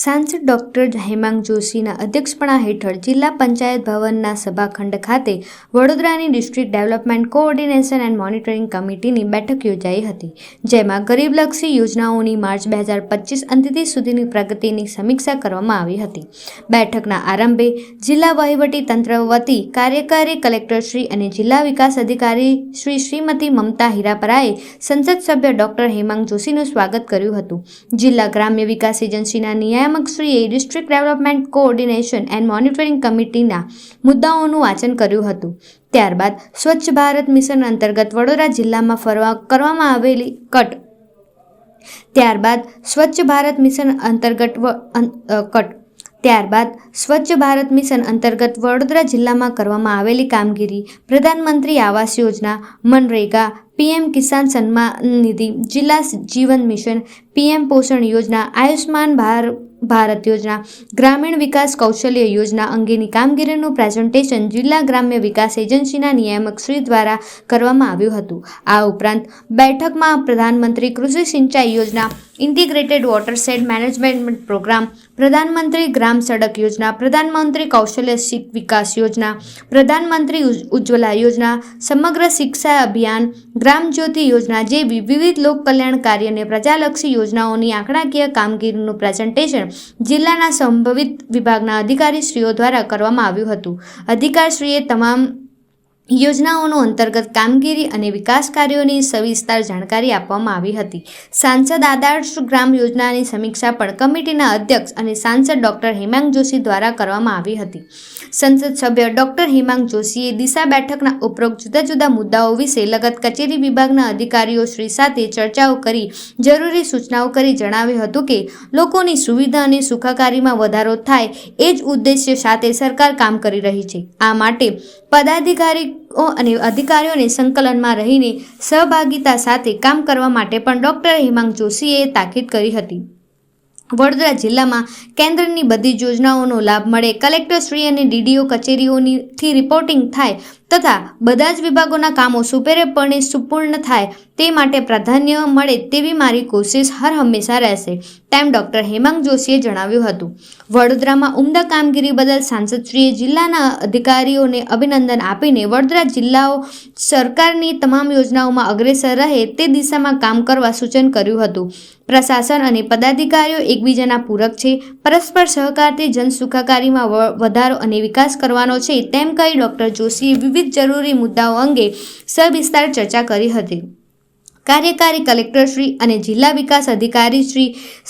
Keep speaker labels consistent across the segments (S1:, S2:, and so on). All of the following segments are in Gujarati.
S1: सांसद डॉक्टर हेમાંગ જોશીના અધ્યક્ષપણા હેઠળ જિલ્લા પંચાયત ભવનના સભાખંડ ખાતે વડોદરાની district development coordination and monitoring કમિટીની બેઠક યોજાઈ હતી, જેમાં ગરીબલક્ષી યોજનાઓની માર્ચ 2025 અંત્યથી સુધીની પ્રગતિની સમીક્ષા કરવામાં આવી હતી. બેઠકના આરંભે જિલ્લા વહીવટી તંત્ર વતી કાર્યકારી કલેક્ટરશ્રી અને જિલ્લા વિકાસ અધિકારી શ્રીમતી મમતા હિરાપરાએ સંસદ સભ્ય ડોક્ટર હેમાંગ જોશીનું સ્વાગત કર્યું હતું. જિલ્લા ગ્રામ્ય વિકાસ એજન્સીના નિયામક શ્રીએ district development coordination and monitoring કમિટીના મુદ્દાઓનું વાંચન કર્યું હતું. ત્યારબાદ સ્વચ્છ ભારત મિશન અંતર્ગત વડોદરા જિલ્લામાં કરવામાં આવેલી વડોદરા જિલ્લામાં કરવામાં આવેલી કામગીરી, પ્રધાનમંત્રી આવાસ યોજના, મનરેગા, PM કિસાન સન્માન નિધિ, જિલ્લા જીવન મિશન, PM પોષણ યોજના, આયુષ્માન ભારત યોજના, ગ્રામીણ વિકાસ કૌશલ્ય યોજના અંગેની કામગીરીનું પ્રેઝન્ટેશન જિલ્લા ગ્રામ્ય વિકાસ એજન્સીના નિયામક શ્રી દ્વારા કરવામાં આવ્યું હતું. આ ઉપરાંત બેઠકમાં પ્રધાનમંત્રી Krishi Sinchai Yojana, integrated watershed management programme, Pradhan Mantri Gram સડક યોજના, પ્રધાનમંત્રી કૌશલ્ય વિકાસ યોજના, પ્રધાનમંત્રી ઉજ્જવલા યોજના, સમગ્ર શિક્ષા અભિયાન, ગ્રામ જ્યોતિ યોજના જેવી વિવિધ લોક કલ્યાણ કાર્ય અને પ્રજાલક્ષી યોજનાઓની આંકડાકીય કામગીરીનું પ્રેઝન્ટેશન જિલ્લાના સંભવિત વિભાગના અધિકારીશ્રીઓ દ્વારા કરવામાં આવ્યું હતું. અધિકારીશ્રીએ તમામ યોજનાઓનો અંતર્ગત કામગીરી અને વિકાસ કાર્યોની સવિસ્તાર જાણકારી આપવામાં આવી હતી. સાંસદ આદર્શ ગ્રામ યોજનાની સમીક્ષા પણ કમિટીના અધ્યક્ષ અને સાંસદ ડોક્ટર હેમાંગ જોશી દ્વારા કરવામાં આવી હતી. સંસદ સભ્ય ડોક્ટર હેમાંગ જોશીએ દિશા બેઠકના ઉપરોક્ત જુદા જુદા મુદ્દાઓ વિશે લગત કચેરી વિભાગના અધિકારીઓ શ્રી સાથે ચર્ચાઓ કરી જરૂરી સૂચનાઓ કરી જણાવ્યું હતું કે લોકોની સુવિધા અને સુખાકારીમાં વધારો થાય એ જ ઉદ્દેશ્ય સાથે સરકાર કામ કરી રહી છે. આ માટે પદાધિકારીઓ અને અધિકારીઓને સંકલનમાં રહીને સહભાગિતા સાથે કામ કરવા માટે પણ ડોક્ટર હેમાંગ જોશીએ તાકીદ કરી હતી. વડોદરા જિલ્લામાં કેન્દ્રની બધી જ યોજનાઓનો લાભ મળે, કલેક્ટરશ્રી અને DDO કચેરીઓથી રિપોર્ટિંગ થાય તથા બધા જ વિભાગોના કામો સુપેરેપણે સંપૂર્ણ થાય તે માટે પ્રાધાન્ય મળે તેવી મારી કોશિશ હર હંમેશા રહેશે, તેમ ડોક્ટર હેમાંગ જોશીએ જણાવ્યું હતું. વડોદરામાં ઉમદા કામગીરી બદલ સાંસદશ્રીએ જિલ્લાના અધિકારીઓને અભિનંદન આપીને વડોદરા જિલ્લાઓ સરકારની તમામ યોજનાઓમાં અગ્રેસર રહે તે દિશામાં કામ કરવા સૂચન કર્યું હતું. પ્રશાસન અને પદાધિકારીઓ એકબીજાના પૂરક છે, પરસ્પર સહકારથી જન સુખાકારીમાં વધારો અને વિકાસ કરવાનો છે, તેમ કહી ડોક્ટર જોશીએ વિવિધ જરૂરી મુદ્દાઓ અંગે સવિસ્તાર ચર્ચા કરી હતી. કાર્યકારી કલેક્ટરશ્રી અને જિલ્લા વિકાસ અધિકારી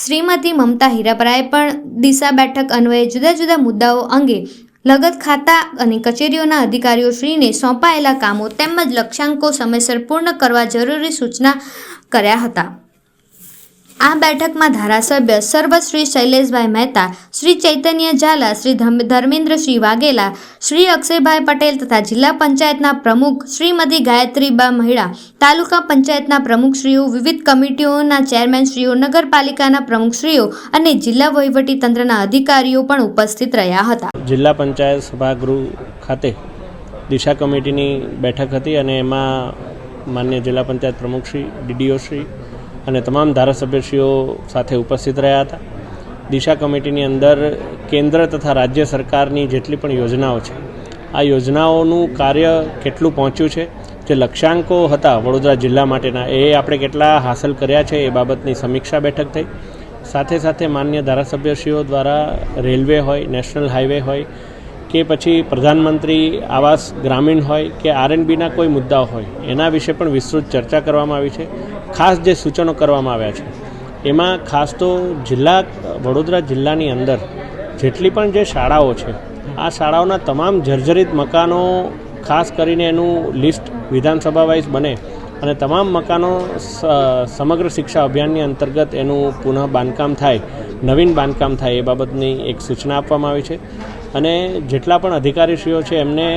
S1: શ્રીમતી મમતા હિરાપરાએ પણ દિશા બેઠક અન્વયે જુદા જુદા મુદ્દાઓ અંગે લગત ખાતા અને કચેરીઓના અધિકારીઓશ્રીને સોંપાયેલા કામો તેમજ લક્ષ્યાંકો સમયસર પૂર્ણ કરવા જરૂરી સૂચના કર્યા હતા. આ બેઠકમાં ધારાસભ્ય સર્વ શ્રી શૈલેષભાઈ મહેતા, શ્રી ચૈતન્ય ઝાલા, શ્રી ધર્મેન્દ્રસિંહ વાઘેલા, શ્રી અક્ષયભાઈ પટેલ તથા જિલ્લા પંચાયતના પ્રમુખ શ્રીમતી ગાયત્રીબા મહિડા, તાલુકા પંચાયતના પ્રમુખશ્રીઓ, વિવિધ કમિટીઓના ચેરમેનશ્રીઓ, નગરપાલિકાના પ્રમુખશ્રીઓ અને જિલ્લા વહીવટી તંત્રના અધિકારીઓ પણ ઉપસ્થિત રહ્યા હતા. જિલ્લા
S2: પંચાયત સભાગૃહ ખાતે દિશા કમિટીની બેઠક હતી અને એમાં માન્ય જિલ્લા પંચાયત પ્રમુખશ્રી, DDO શ્રી અને તમામ ધારાસભ્યશ્રીઓ સાથે ઉપસ્થિત રહ્યા હતા. દિશા કમિટીની અંદર કેન્દ્ર તથા રાજ્ય સરકારની જેટલી પણ યોજનાઓ છે, આ યોજનાઓનું કાર્ય કેટલું પહોંચ્યું છે, જે લક્ષ્યાંકો હતા વડોદરા જિલ્લા માટેના એ આપણે કેટલા હાંસલ કર્યા છે એ બાબતની સમીક્ષા બેઠક થઈ. સાથે સાથે માન્ય ધારાસભ્યશ્રીઓ દ્વારા રેલવે હોય, નેશનલ હાઈવે હોય કે પછી પ્રધાનમંત્રી આવાસ ગ્રામીણ હોય કે R&Bના કોઈ મુદ્દાઓ હોય એના વિશે પણ વિસ્તૃત ચર્ચા કરવામાં આવી છે. ખાસ જે સૂચનો કરવામાં આવ્યા છે એમાં ખાસ તો વડોદરા જિલ્લાની અંદર જેટલી પણ જે શાળાઓ છે આ શાળાઓના તમામ જર્જરિત મકાનો ખાસ કરીને એનું લિસ્ટ વિધાનસભા વાઇઝ બને અને તમામ મકાનો સમગ્ર શિક્ષા અભિયાનની અંતર્ગત એનું પુનઃ બાંધકામ થાય, નવીન બાંધકામ થાય એ બાબતની એક સૂચના આપવામાં આવી છે. અને જેટલા પણ અધિકારીશ્રીઓ છે એમને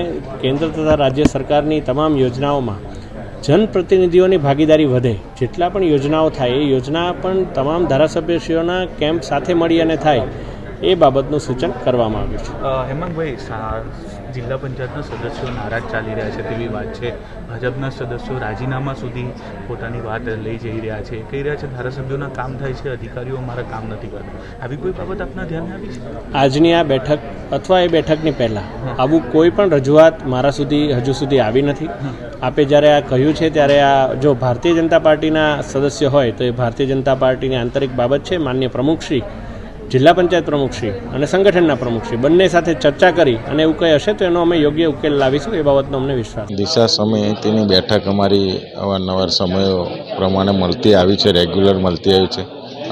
S2: કેન્દ્ર તથા રાજ્ય સરકારની તમામ યોજનાઓમાં જનપ્રતિનિધિઓની ભાગીદારી વધે, જેટલા પણ યોજનાઓ થાય એ યોજના પણ તમામ ધારાસભ્યશ્રીઓના કેમ્પ સાથે મળી અને થાય એ બાબતનું સૂચન કરવામાં આવ્યું છે.
S3: હેમાંગભાઈ, જિલ્લા પંચાયતના સદસ્યો નારાજ ચાલી રહ્યા છે તેવી વાત છે. ભાજપના સદસ્યો રાજીનામા સુધી પોતાની વાત લઈ જઈ રહ્યા છે, કહી રહ્યા છે ધારાસભ્યોના કામ થાય છે, અધિકારીઓ અમારા કામ નથી કરતા. આવી કોઈ બાબત આપના ધ્યાને આવી છે?
S2: આજની આ બેઠક અથવા એ બેઠકની પહેલાં આવું કોઈ પણ રજૂઆત મારા સુધી હજુ સુધી આવી નથી. આપે જ્યારે આ કહ્યું છે ત્યારે આ જો ભારતીય જનતા પાર્ટીના સદસ્ય હોય તો એ ભારતીય જનતા પાર્ટીની આંતરિક બાબત છે. માન્ય પ્રમુખશ્રી, જિલ્લા પંચાયત પ્રમુખશ્રી અને સંગઠનના પ્રમુખશ્રી બંને સાથે ચર્ચા કરી અને એવું કંઈ હશે તો એનો અમે યોગ્ય ઉકેલ લાવીશું, એ બાબતનો અમને વિશ્વાસ.
S4: દિશા સમિતિની બેઠક અમારી અવારનવાર સમયો પ્રમાણે મળતી આવી છે, રેગ્યુલર મળતી આવી છે.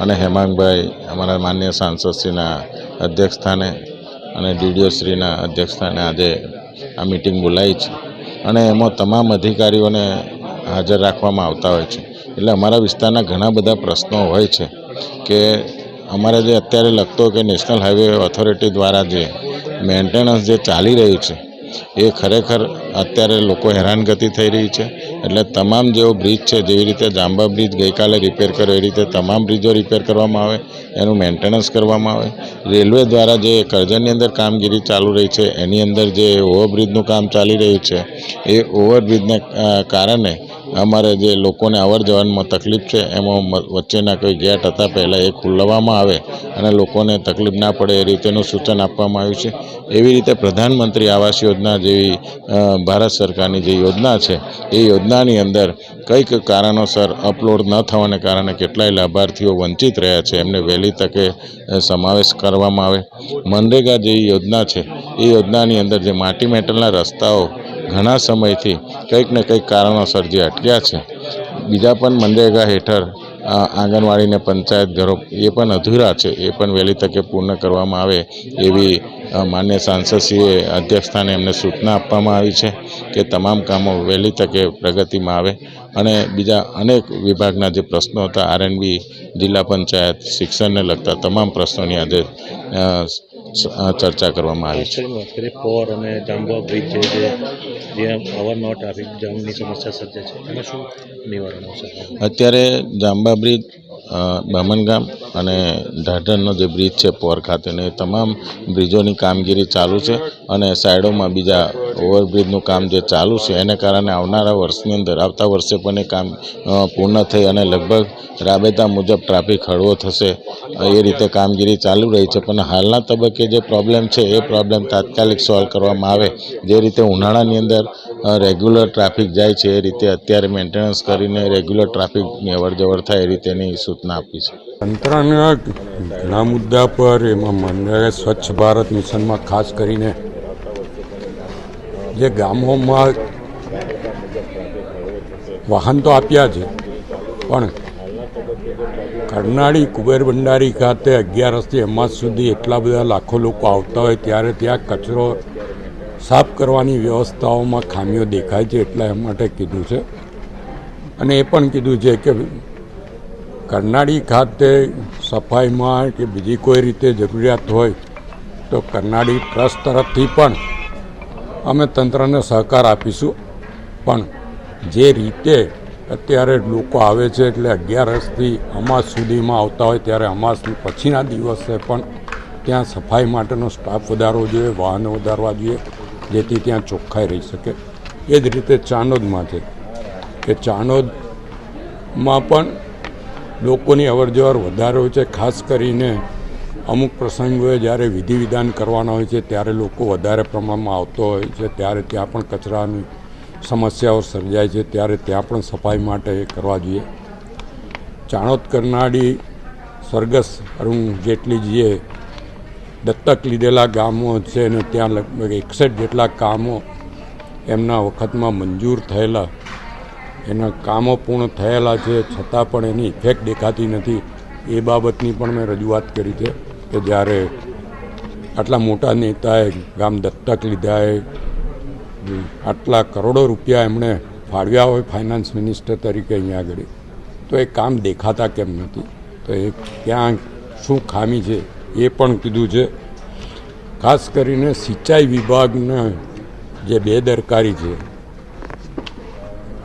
S4: અને હેમાંગભાઈ અમારા માન્ય સાંસદશ્રીના અધ્યક્ષસ્થાને અને ડીડીઓશ્રીના અધ્યક્ષસ્થાને આજે આ મિટિંગ બોલાવી છે અને એમાં તમામ અધિકારીઓને હાજર રાખવામાં આવતા હોય છે. એટલે અમારા વિસ્તારના ઘણા બધા પ્રશ્નો હોય છે કે અમારે જે અત્યારે લગતો કે નેશનલ હાઈવે ઓથોરિટી દ્વારા જે મેન્ટેનન્સ જે ચાલી રહ્યું છે એ ખરેખર અત્યારે લોકો હેરાનગતિ થઈ રહી છે. એટલે તમામ જેવો બ્રિજ છે, જેવી રીતે જાંબા બ્રિજ ગઈકાલે રિપેર કર્યો એ રીતે તમામ બ્રિજો રિપેર કરવામાં આવે, એનું મેન્ટેનન્સ કરવામાં આવે. રેલવે દ્વારા જે કરજણની અંદર કામગીરી ચાલુ રહી છે એની અંદર જે ઓવરબ્રિજનું કામ ચાલી રહ્યું છે એ ઓવરબ્રિજને કારણે અમારે જે લોકોને અવર જવરમાં તકલીફ છે એમાં વચ્ચેના કોઈ ગેટ હતા પહેલાં એ ખોલવામાં આવે અને લોકોને તકલીફ ના પડે એ રીતેનું સૂચન આપવામાં આવ્યું છે. એવી રીતે પ્રધાનમંત્રી આવાસ યોજના જેવી ભારત સરકારની જે યોજના છે એ યોજનાની અંદર કંઈક કારણોસર અપલોડ ન થવાને કારણે કેટલાય લાભાર્થીઓ વંચિત રહ્યા છે, એમને વહેલી તકે સમાવેશ કરવામાં આવે. મનરેગા જેવી યોજના છે એ યોજનાની અંદર જે માટી મેટલના રસ્તાઓ ઘણા સમયથી કંઈક ને કંઈક કારણોસર જે અટક્યા છે, બીજા પણ મનરેગા હેઠળ આંગણવાડીને પંચાયત ઘરો એ પણ અધૂરા છે, એ પણ વહેલી તકે પૂર્ણ કરવામાં આવે એવી માન્ય સાંસદશ્રીએ અધ્યક્ષસ્થાને એમને સૂચના આપવામાં આવી છે કે તમામ કામો વહેલી તકે પ્રગતિમાં આવે. અને બીજા અનેક વિભાગના જે પ્રશ્નો હતા, આરએનબી, જિલ્લા પંચાયત, શિક્ષણને લગતા તમામ પ્રશ્નોની આજે ચર્ચા કરવામાં આવી છે.
S5: વાત કરીએ પોર અને જાંબા બ્રિજ જે અવારનવાર ટ્રાફિક જામની સમસ્યા સર્જાય છે, એમાં શું નિવારણ આવશે?
S4: અત્યારે જાંબા બ્રિજ, બામણગામ અને ઢાઢરનો જે બ્રિજ છે પોર ખાતેનો, એ તમામ બ્રિજોની કામગીરી ચાલુ છે અને સાઈડોમાં બીજા ઓવરબ્રિજનું કામ જે ચાલુ છે એને કારણે આવનારા વર્ષની અંદર આવતા વર્ષે પણ એ કામ પૂર્ણ થઈ અને લગભગ રાબેતા મુજબ ટ્રાફિક હળવો થશે એ રીતે કામગીરી ચાલુ રહી છે. પણ હાલના તબક્કે જે પ્રોબ્લેમ છે એ પ્રોબ્લેમ તાત્કાલિક સોલ્વ કરવામાં આવે. જે રીતે ઉનાળાની અંદર રેગ્યુલર ટ્રાફિક જાય છે એ રીતે અત્યારે મેન્ટેનન્સ કરીને રેગ્યુલર ટ્રાફિકની અવર જવર થાય એ રીતેની સૂચના આપી છે.
S6: તંત્રના ઘણા મુદ્દા પર એમાં મનરેગા સ્વચ્છ ભારત મિશનમાં ખાસ કરીને જે ગામોમાં વાહન તો આપ્યા છે, પણ કરનાળી કુબેર ભંડારી ખાતે 11થી અમાસ સુધી એટલા બધા લાખો લોકો આવતા હોય ત્યારે ત્યાં કચરો સાફ કરવાની વ્યવસ્થાઓમાં ખામીઓ દેખાય છે. એટલા એ માટે કીધું છે. અને એ પણ કીધું છે કે કરનાળી ખાતે સફાઈમાં કે બીજી કોઈ રીતે જરૂરિયાત હોય તો કરનાળી ટ્રસ્ટ તરફથી પણ અમે તંત્રને સહકાર આપીશું. પણ જે રીતે અત્યારે લોકો આવે છે એટલે 11થી અમાસ સુધીમાં આવતા હોય ત્યારે અમાસ પછીના દિવસે પણ ત્યાં સફાઈ માટેનો સ્ટાફ વધારવો જોઈએ, વાહનો વધારવા જોઈએ, જેથી ત્યાં ચોખ્ખાઈ રહી શકે. એ જ રીતે ચાણોદમાં છે કે ચાણોદમાં પણ લોકોની અવરજવર વધારે હોય છે. ખાસ કરીને અમુક પ્રસંગોએ જ્યારે વિધિ વિધાન કરવાના હોય છે ત્યારે લોકો વધારે પ્રમાણમાં આવતો હોય છે, ત્યારે ત્યાં પણ કચરાની સમસ્યાઓ સર્જાય છે, ત્યારે ત્યાં પણ સફાઈ માટે એ કરવા જોઈએ. ચાણોદ કરનાળી સ્વર્ગસ્થ અરુણ જેટલીજીએ દત્તક લીધેલા ગામો છે અને ત્યાં લગભગ 61 જેટલા કામો એમના વખતમાં મંજૂર થયેલા, એના કામો પૂર્ણ થયેલા છે, છતાં પણ એની ઇફેક્ટ દેખાતી નથી. એ બાબતની પણ મેં રજૂઆત કરી છે કે જ્યારે આટલા મોટા નેતાએ ગામ દત્તક લીધાએ, આટલા કરોડો રૂપિયા એમણે ફાળવ્યા હોય ફાઇનાન્સ મિનિસ્ટર તરીકે અહીંયા આગળ, તો એ કામ દેખાતા કેમ નથી? તો એ ક્યાં શું ખામી છે એ પણ કીધું છે. ખાસ કરીને સિંચાઈ વિભાગના જે બેદરકારી છે,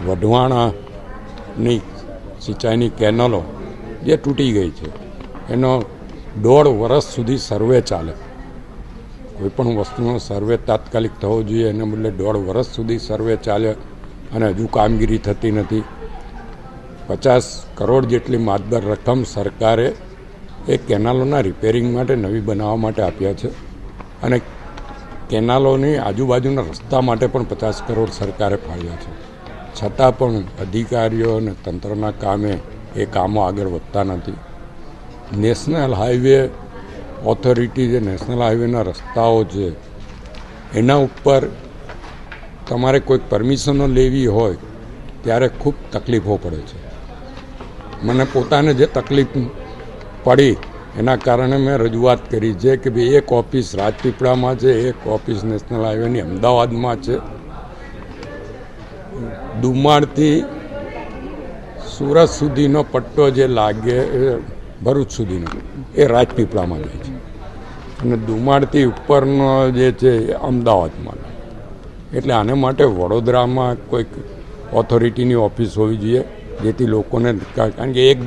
S6: વઢવાણાની સિંચાઈની કેનલો જે તૂટી ગઈ છે એનો 1.5 વર્ષ સુધી સર્વે ચાલે. કોઈપણ વસ્તુનો સર્વે તાત્કાલિક થવો જોઈએ, એને બદલે 1.5 વર્ષ સુધી સર્વે ચાલે અને હજુ કામગીરી થતી નથી. 50 કરોડ જેટલી માતબર રકમ સરકારે એ કેનાલોના રિપેરિંગ માટે, નવી બનાવવા માટે આપ્યા છે અને કેનાલોની આજુબાજુના રસ્તા માટે પણ 50 કરોડ સરકારે ફાળવ્યા છે. છતાં પણ અધિકારીઓ અને તંત્રના કામે એ કામો આગળ વધતા નથી. નેશનલ હાઈવે ઓથોરિટી, જે નેશનલ હાઈવેના રસ્તાઓ છે એના ઉપર તમારે કોઈક પરમિશનો લેવી હોય ત્યારે ખૂબ તકલીફો પડે છે. મને પોતાને જે તકલીફ પડી એના કારણે મેં રજૂઆત કરી છે કે ભાઈ એક ઓફિસ રાજપીપળામાં છે, એક ઓફિસ નેશનલ હાઈવેની અમદાવાદમાં છે. દુમાળથી સુરત સુધીનો પટ્ટો જે લાગે, ભરૂચ સુધીનો, એ રાજપીપળામાં જાય છે અને દુમાળથી ઉપરનો જે છે એ અમદાવાદમાં. એટલે આને માટે વડોદરામાં કોઈક ઓથોરિટીની ઓફિસ હોવી જોઈએ, જેથી લોકોને, કારણ કે એક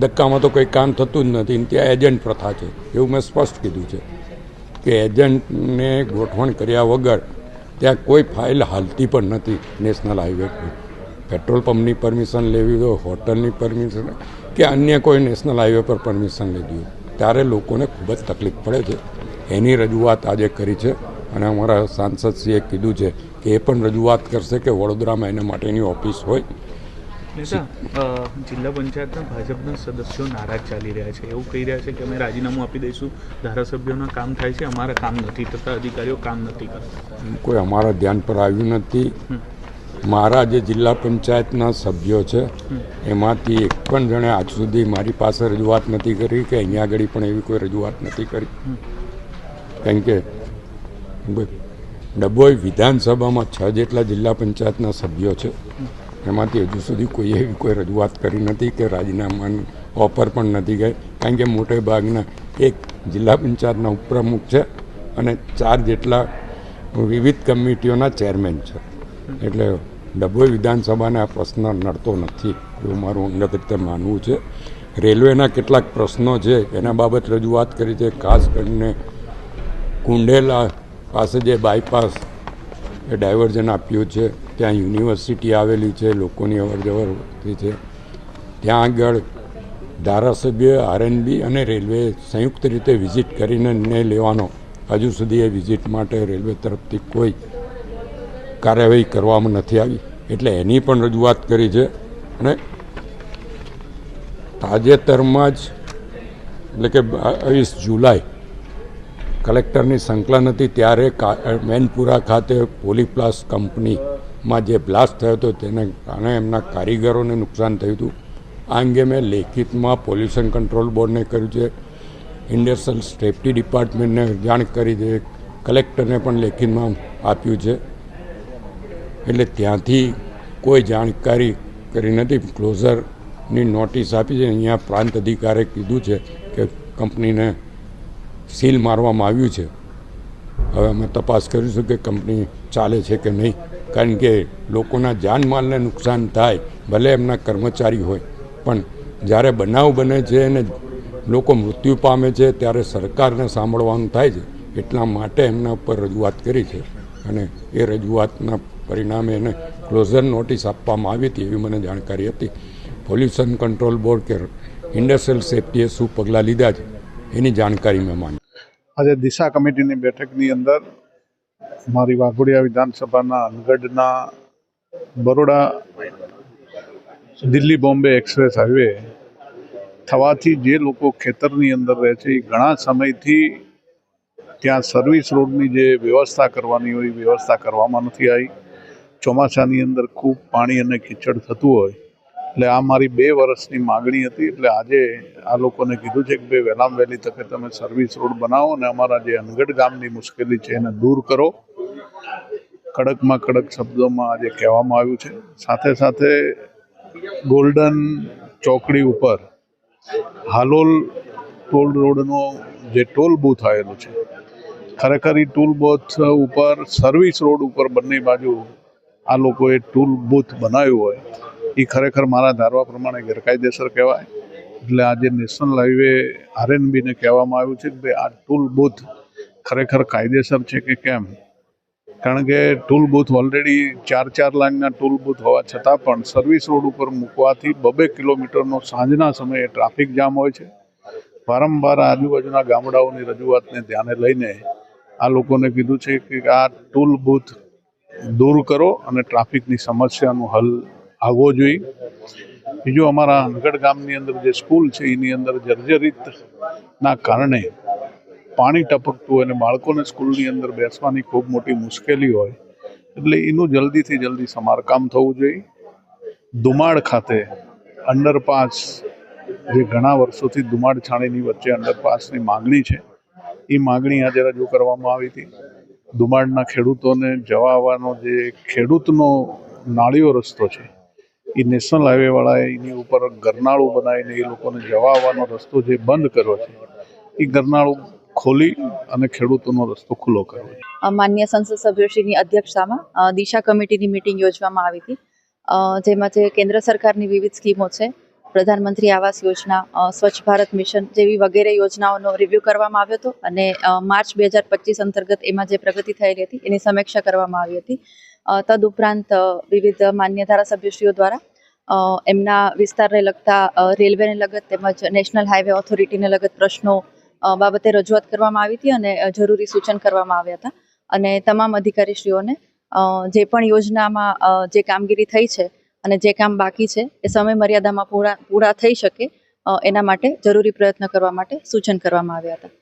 S6: ધક્કામાં તો કંઈ કામ થતું જ નથી. ત્યાં એજન્ટ પ્રથા છે, એવું મેં સ્પષ્ટ કીધું છે કે એજન્ટને ગોઠવણ કર્યા વગર ત્યાં કોઈ ફાઇલ હાલતી પણ નથી. નેશનલ હાઈવે પર પેટ્રોલ પંપની પરમિશન લેવી હોય, હોટલની પરમિશન કે અન્ય કોઈ નેશનલ હાઈવે પર પરમિશન લેવી હોય ત્યારે લોકોને ખૂબ જ તકલીફ પડે છે. એની રજૂઆત આજે કરી છે અને અમારા સાંસદશ્રીએ કીધું છે કે એ પણ રજૂઆત કરશે કે વડોદરામાં એના માટેની ઓફિસ હોય.
S3: જિલ્લા પંચાયતના ભાજપના સદસ્યો નારાજ ચાલી રહ્યા છે, એવું કહી રહ્યા છે કે અમે રાજીનામું આપી દઈશું, ધારાસભ્યોના કામ થાય છે, અમારા કામ નથી થતા, અધિકારીઓ કામ નથી કરતા.
S6: કોઈ અમારા ધ્યાન પર આવ્યું નથી. મારા જે જિલ્લા પંચાયતના સભ્યો છે એમાંથી એક પણ જણે આજ સુધી મારી પાસે રજૂઆત નથી કરી કે અહીંયા આગળ પણ એવી કોઈ રજૂઆત નથી કરી. કારણ કે ડભોઈ વિધાનસભામાં 6 જેટલા જિલ્લા પંચાયતના સભ્યો છે, એમાંથી હજુ સુધી કોઈ એવી કોઈ રજૂઆત કરી નથી કે રાજીનામાની ઓફર પણ નથી ગઈ. કારણ કે મોટે ભાગના એક જિલ્લા પંચાયતના ઉપપ્રમુખ છે અને 4 જેટલા વિવિધ કમિટીઓના ચેરમેન છે. એટલે ડભોઈ વિધાનસભાને આ પ્રશ્ન નડતો નથી એવું મારું અંગત રીતે માનવું છે. રેલવેના કેટલાક પ્રશ્નો છે એના બાબત રજૂઆત કરી છે. ખાસ કરીને કુંડેલા પાસે જે બાયપાસ એ ડાયવર્ઝન આપ્યું છે, ત્યાં યુનિવર્સિટી આવેલી છે, લોકોની અવરજવર છે. ત્યાં આગળ ધારાસભ્ય, આરએનબી અને રેલવે સંયુક્ત રીતે વિઝિટ કરીને નિર્ણય લેવાનો, હજુ સુધી એ વિઝિટ માટે રેલવે તરફથી કોઈ કાર્યવાહી કરવામાં નથી આવી. એટલે એની પણ રજૂઆત કરી છે. અને તાજેતરમાં જ, એટલે કે 22 જુલાઈ કલેક્ટરની સંકલન હતી ત્યારે મેનપુરા ખાતે પોલીપ્લાસ કંપનીમાં જે બ્લાસ્ટ થયો હતો તેને કારણે એમના કારીગરોને નુકસાન થયું હતું. આ અંગે મેં લેખિતમાં પોલ્યુશન કંટ્રોલ બોર્ડને કર્યું છે, ઇન્ડસ્ટ્રીયલ સેફ્ટી ડિપાર્ટમેન્ટને જાણ કરી છે, કલેક્ટરને પણ લેખિતમાં આપ્યું છે. એટલે ત્યાંથી કોઈ જાણકારી કરી નથી. ક્લોઝરની નોટિસ આપી છે. અહીંયા પ્રાંત અધિકારીએ કીધું છે કે કંપનીને સીલ મારવામાં આવ્યું છે. હવે અમે તપાસ કરીશું કે કંપની ચાલે છે કે નહીં. કારણ કે લોકોના જાનમાલને નુકસાન થાય, ભલે એમના કર્મચારી હોય, પણ જ્યારે બનાવ બને છે અને લોકો મૃત્યુ પામે છે ત્યારે સરકારને સાંભળવાનું થાય છે. એટલા માટે એમના ઉપર રજૂઆત કરી છે અને એ રજૂઆતના પરિણામે એને ક્લોઝર નોટિસ આપવામાં આવી હતી એવી મને જાણકારી હતી. પોલ્યુશન કંટ્રોલ બોર્ડ કે ઇન્ડસ્ટ્રીયલ સેફ્ટીએ શું પગલાં લીધા છે એની જાણકારી મેં માંગી.
S7: આજે દિશા કમિટીની બેઠકની અંદર મારી વાઘોડિયા વિધાનસભાના અનગઢના બરોડા દિલ્હી બોમ્બે એક્સપ્રેસ હાઈવે થવાથી જે લોકો ખેતરની અંદર રહે છે એ ઘણા સમયથી ત્યાં સર્વિસ રોડની જે વ્યવસ્થા કરવાની હોય એ વ્યવસ્થા કરવામાં નથી આવી. ચોમાસાની અંદર ખૂબ પાણી અને કીચડ થતું હોય એટલે આ મારી 2 વર્ષની માગણી હતી. એટલે આજે આ લોકોને કીધું છે કે ભાઈ વહેલામાં વહેલી તકે તમે સર્વિસ રોડ બનાવો અને અમારા જે અનગઢ ગામની મુશ્કેલી છે એને દૂર કરો. કડકમાં કડક શબ્દોમાં આજે કહેવામાં આવ્યું છે. સાથે સાથે ગોલ્ડન ચોકડી ઉપર હાલોલ ટોલ રોડનો જે ટોલ બૂથ આવેલો છે, ખરેખર એ ટોલ બૂથ ઉપર સર્વિસ રોડ ઉપર બંને બાજુ આ લોકોએ ટોલ બૂથ બનાવ્યું હોય એ ખરેખર મારા ધારવા પ્રમાણે ગેરકાયદેસર કહેવાય. એટલે આજે નેશનલ હાઈવે RNBને કહેવામાં આવ્યું છે કે ભાઈ આ ટૂલ બૂથ ખરેખર કાયદેસર છે કે કેમ, કારણ કે ટૂલ બૂથ ઓલરેડી 4 લાઇનના ટૂલ બૂથ હોવા છતાં પણ સર્વિસ રોડ ઉપર મૂકવાથી 2 કિલોમીટરનો સાંજના સમયે ટ્રાફિક જામ હોય છે. વારંવાર આજુબાજુના ગામડાઓની રજૂઆતને ધ્યાને લઈને આ લોકોને કીધું છે કે આ ટૂલ બૂથ દૂર કરો અને ટ્રાફિકની સમસ્યાનું હલ આવવો જોઈએ. બીજું, અમારા હનગઢ ગામની અંદર જે સ્કૂલ છે એની અંદર જર્જરિતના કારણે પાણી ટપકતું હોય અને બાળકોને સ્કૂલની અંદર બેસવાની ખૂબ મોટી મુશ્કેલી હોય, એટલે એનું જલ્દીથી જલ્દી સમારકામ થવું જોઈએ. દુમાડ ખાતે અંડરપાસ, જે ઘણા વર્ષોથી દુમાડ છાણીની વચ્ચે અંડરપાસની માગણી છે, એ માગણી આજે રજૂ કરવામાં આવી હતી. દુમાડના ખેડૂતોને જવા આવવાનો જે ખેડૂતનો નાળિયો રસ્તો છે, એ નેશનલ હાઈવેવાળાએ એની ઉપર ગરનાળું બનાવીને એ લોકોને જવા આવવાનો રસ્તો જે બંધ કર્યો છે, એ ગરનાળું ખોલી અને ખેડૂતોનો રસ્તો ખુલ્લો કર્યો છે.
S8: માન્ય સંસદ સભ્યશ્રીની અધ્યક્ષતામાં દિશા કમિટીની મિટિંગ યોજવામાં આવી હતી, જેમાં જે કેન્દ્ર સરકારની વિવિધ સ્કીમો છે, પ્રધાનમંત્રી આવાસ યોજના, સ્વચ્છ ભારત મિશન જેવી વગેરે યોજનાઓનો રિવ્યૂ કરવામાં આવ્યો હતો અને માર્ચ 2025 અંતર્ગત એમાં જે પ્રગતિ થયેલી હતી એની સમીક્ષા કરવામાં આવી હતી. તદુપરાંત વિવિધ માન્ય ધારાસભ્યશ્રીઓ દ્વારા એમના વિસ્તારને લગતા રેલવેને લગત તેમજ નેશનલ હાઈવે ઓથોરિટીને લગત પ્રશ્નો બાબતે રજૂઆત કરવામાં આવી હતી અને જરૂરી સૂચન કરવામાં આવ્યા હતા. અને તમામ અધિકારીશ્રીઓને જે પણ યોજનામાં જે કામગીરી થઈ છે અને જે કામ બાકી છે એ સમય મર્યાદામાં પૂરા થઈ શકે એના માટે જરૂરી પ્રયત્ન કરવા માટે સૂચન કરવામાં આવ્યા હતા.